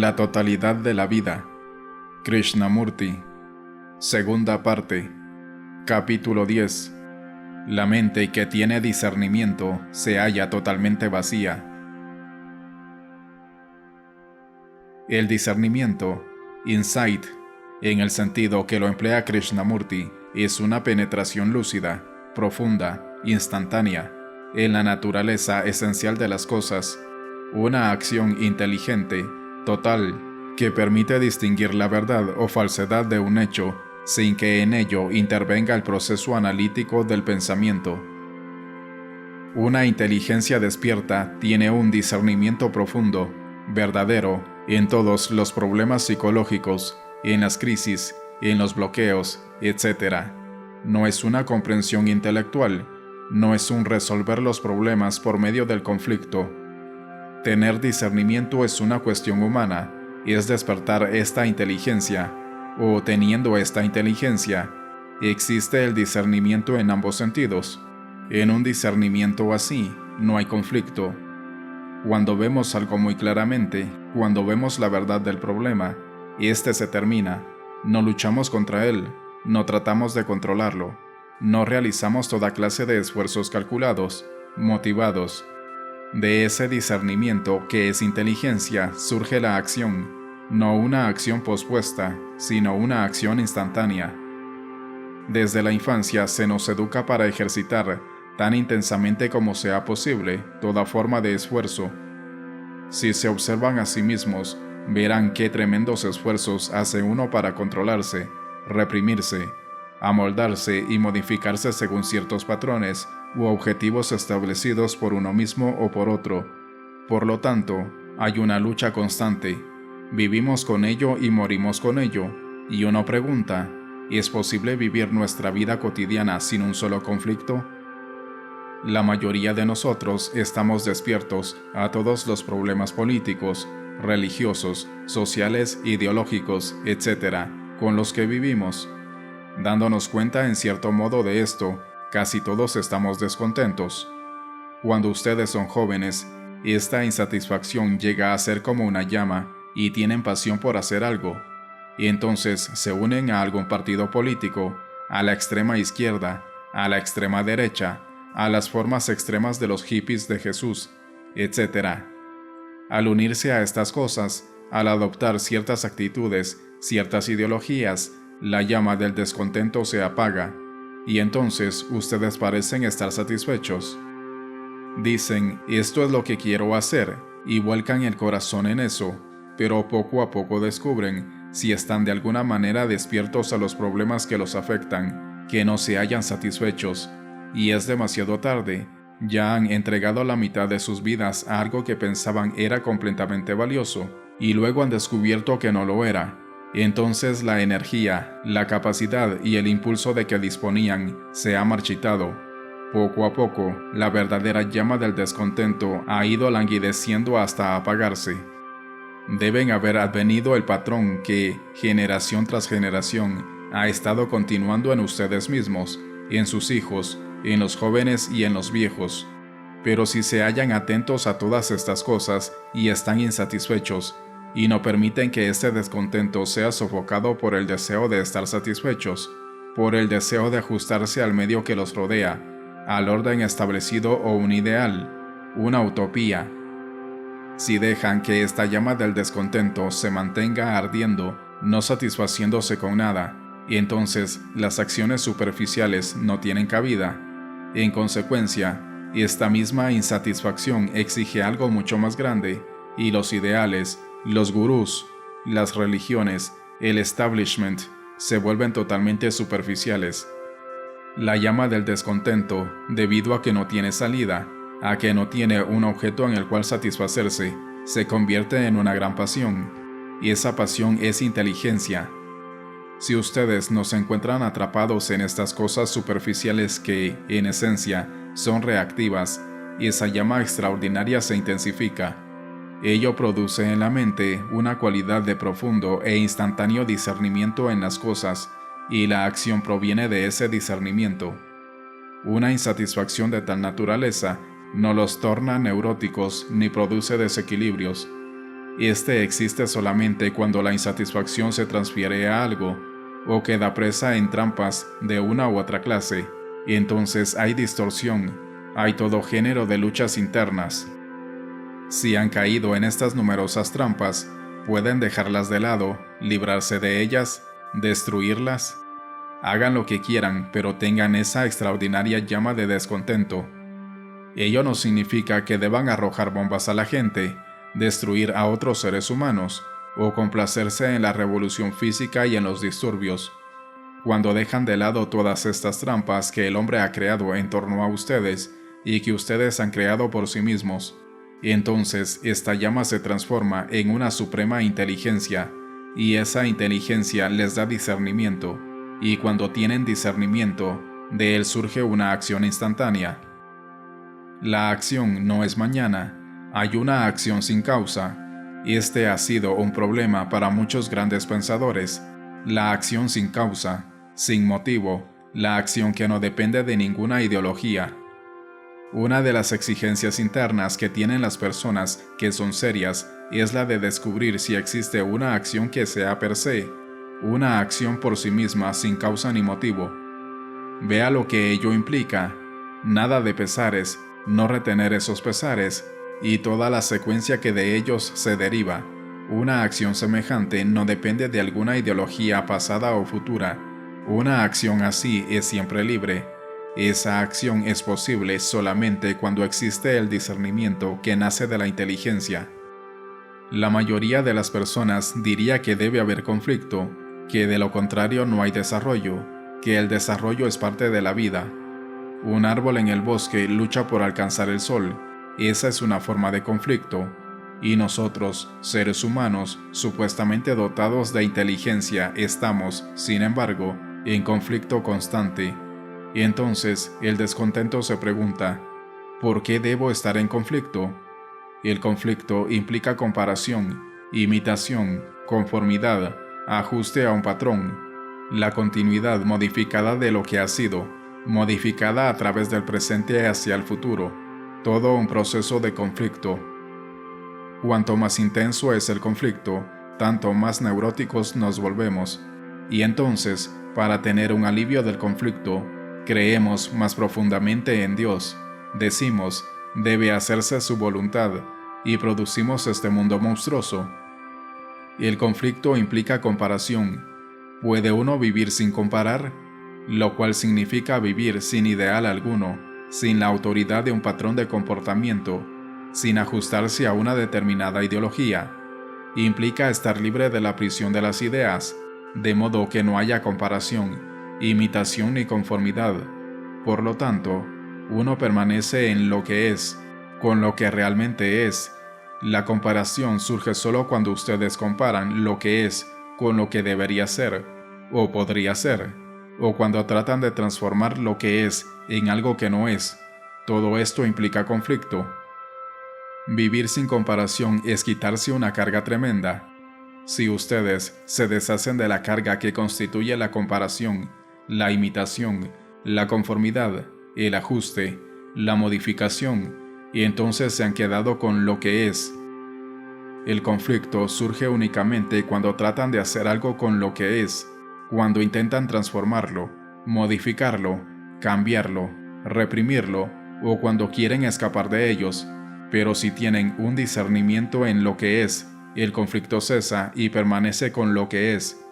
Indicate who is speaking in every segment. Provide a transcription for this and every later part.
Speaker 1: La totalidad de la vida. Krishnamurti. Segunda parte. Capítulo 10. La mente que tiene discernimiento se halla totalmente vacía. El discernimiento, insight, en el sentido que lo emplea Krishnamurti, es una penetración lúcida, profunda, instantánea, en la naturaleza esencial de las cosas, una acción inteligente, total, que permite distinguir la verdad o falsedad de un hecho sin que en ello intervenga el proceso analítico del pensamiento. Una inteligencia despierta tiene un discernimiento profundo, verdadero, en todos los problemas psicológicos, en las crisis, en los bloqueos, etc. No es una comprensión intelectual, no es un resolver los problemas por medio del conflicto. Tener discernimiento es una cuestión humana, es despertar esta inteligencia, o teniendo esta inteligencia, existe el discernimiento en ambos sentidos. En un discernimiento así, no hay conflicto. Cuando vemos algo muy claramente, cuando vemos la verdad del problema, este se termina, no luchamos contra él, no tratamos de controlarlo, no realizamos toda clase de esfuerzos calculados, motivados. De ese discernimiento que es inteligencia surge la acción, no una acción pospuesta, sino una acción instantánea. Desde la infancia se nos educa para ejercitar, tan intensamente como sea posible, toda forma de esfuerzo. Si se observan a sí mismos, verán qué tremendos esfuerzos hace uno para controlarse, reprimirse, amoldarse y modificarse según ciertos patrones u objetivos establecidos por uno mismo o por otro. Por lo tanto, hay una lucha constante. Vivimos con ello y morimos con ello. Y uno pregunta, ¿es posible vivir nuestra vida cotidiana sin un solo conflicto? La mayoría de nosotros estamos despiertos a todos los problemas políticos, religiosos, sociales, ideológicos, etc., con los que vivimos. Dándonos cuenta en cierto modo de esto, casi todos estamos descontentos. Cuando ustedes son jóvenes, esta insatisfacción llega a ser como una llama y tienen pasión por hacer algo, y entonces se unen a algún partido político, a la extrema izquierda, a la extrema derecha, a las formas extremas de los hippies de Jesús, etc. Al unirse a estas cosas, al adoptar ciertas actitudes, ciertas ideologías, la llama del descontento se apaga, y entonces ustedes parecen estar satisfechos. Dicen, esto es lo que quiero hacer, y vuelcan el corazón en eso, pero poco a poco descubren, si están de alguna manera despiertos a los problemas que los afectan, que no se hallan satisfechos, y es demasiado tarde. Ya han entregado la mitad de sus vidas a algo que pensaban era completamente valioso, y luego han descubierto que no lo era. Entonces la energía, la capacidad y el impulso de que disponían se ha marchitado. Poco a poco, la verdadera llama del descontento ha ido languideciendo hasta apagarse. Deben haber advenido el patrón que, generación tras generación, ha estado continuando en ustedes mismos, en sus hijos, en los jóvenes y en los viejos. Pero si se hallan atentos a todas estas cosas y están insatisfechos, y no permiten que este descontento sea sofocado por el deseo de estar satisfechos, por el deseo de ajustarse al medio que los rodea, al orden establecido o un ideal, una utopía. Si dejan que esta llama del descontento se mantenga ardiendo, no satisfaciéndose con nada, entonces las acciones superficiales no tienen cabida. En consecuencia, esta misma insatisfacción exige algo mucho más grande, y los ideales, los gurús, las religiones, el establishment, se vuelven totalmente superficiales. La llama del descontento, debido a que no tiene salida, a que no tiene un objeto en el cual satisfacerse, se convierte en una gran pasión, y esa pasión es inteligencia. Si ustedes no se encuentran atrapados en estas cosas superficiales que, en esencia, son reactivas, esa llama extraordinaria se intensifica. Ello produce en la mente una cualidad de profundo e instantáneo discernimiento en las cosas, y la acción proviene de ese discernimiento. Una insatisfacción de tal naturaleza no los torna neuróticos ni produce desequilibrios. Este existe solamente cuando la insatisfacción se transfiere a algo o queda presa en trampas de una u otra clase. Entonces hay distorsión, hay todo género de luchas internas. Si han caído en estas numerosas trampas, pueden dejarlas de lado, librarse de ellas, destruirlas. Hagan lo que quieran, pero tengan esa extraordinaria llama de descontento. Ello no significa que deban arrojar bombas a la gente, destruir a otros seres humanos, o complacerse en la revolución física y en los disturbios. Cuando dejan de lado todas estas trampas que el hombre ha creado en torno a ustedes y que ustedes han creado por sí mismos, entonces esta llama se transforma en una suprema inteligencia, y esa inteligencia les da discernimiento, y cuando tienen discernimiento, de él surge una acción instantánea. La acción no es mañana, hay una acción sin causa. Este ha sido un problema para muchos grandes pensadores. La acción sin causa, sin motivo, la acción que no depende de ninguna ideología. Una de las exigencias internas que tienen las personas que son serias es la de descubrir si existe una acción que sea per se, una acción por sí misma sin causa ni motivo. Vea lo que ello implica: nada de pesares, no retener esos pesares, y toda la secuencia que de ellos se deriva. Una acción semejante no depende de alguna ideología pasada o futura. Una acción así es siempre libre. Esa acción es posible solamente cuando existe el discernimiento que nace de la inteligencia. La mayoría de las personas diría que debe haber conflicto, que de lo contrario no hay desarrollo, que el desarrollo es parte de la vida. Un árbol en el bosque lucha por alcanzar el sol. Esa es una forma de conflicto. Y nosotros, seres humanos, supuestamente dotados de inteligencia, estamos, sin embargo, en conflicto constante. Y entonces el descontento se pregunta: ¿por qué debo estar en conflicto? El conflicto implica comparación, imitación, conformidad, ajuste a un patrón, la continuidad modificada de lo que ha sido, modificada a través del presente hacia el futuro, todo un proceso de conflicto. Cuanto más intenso es el conflicto, tanto más neuróticos nos volvemos, y entonces, para tener un alivio del conflicto, creemos más profundamente en Dios, decimos, debe hacerse su voluntad, y producimos este mundo monstruoso. El conflicto implica comparación. ¿Puede uno vivir sin comparar? Lo cual significa vivir sin ideal alguno, sin la autoridad de un patrón de comportamiento, sin ajustarse a una determinada ideología. Implica estar libre de la prisión de las ideas, de modo que no haya comparación, imitación ni conformidad. Por lo tanto, uno permanece en lo que es, con lo que realmente es. La comparación surge solo cuando ustedes comparan lo que es con lo que debería ser, o podría ser, o cuando tratan de transformar lo que es en algo que no es. Todo esto implica conflicto. Vivir sin comparación es quitarse una carga tremenda. Si ustedes se deshacen de la carga que constituye la comparación, la imitación, la conformidad, el ajuste, la modificación, y entonces se han quedado con lo que es. El conflicto surge únicamente cuando tratan de hacer algo con lo que es, cuando intentan transformarlo, modificarlo, cambiarlo, reprimirlo, o cuando quieren escapar de ellos. Pero si tienen un discernimiento en lo que es, el conflicto cesa y permanece con lo que es.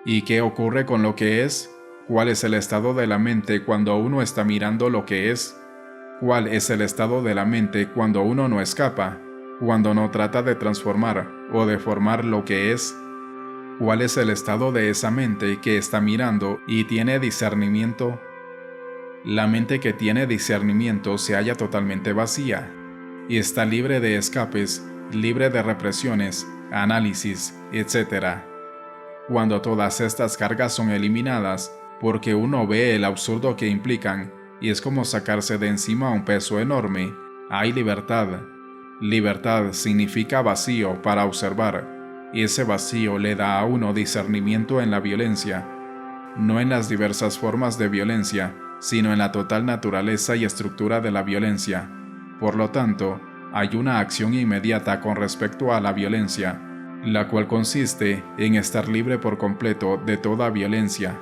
Speaker 1: ¿Y qué ocurre con lo que es? ¿Cuál es el estado de la mente cuando uno está mirando lo que es? ¿Cuál es el estado de la mente cuando uno no escapa, cuando no trata de transformar o deformar lo que es? ¿Cuál es el estado de esa mente que está mirando y tiene discernimiento? La mente que tiene discernimiento se halla totalmente vacía y está libre de escapes, libre de represiones, análisis, etc. Cuando todas estas cargas son eliminadas, porque uno ve el absurdo que implican, y es como sacarse de encima un peso enorme, hay libertad. Libertad significa vacío para observar, y ese vacío le da a uno discernimiento en la violencia, no en las diversas formas de violencia, sino en la total naturaleza y estructura de la violencia. Por lo tanto, hay una acción inmediata con respecto a la violencia, la cual consiste en estar libre por completo de toda violencia,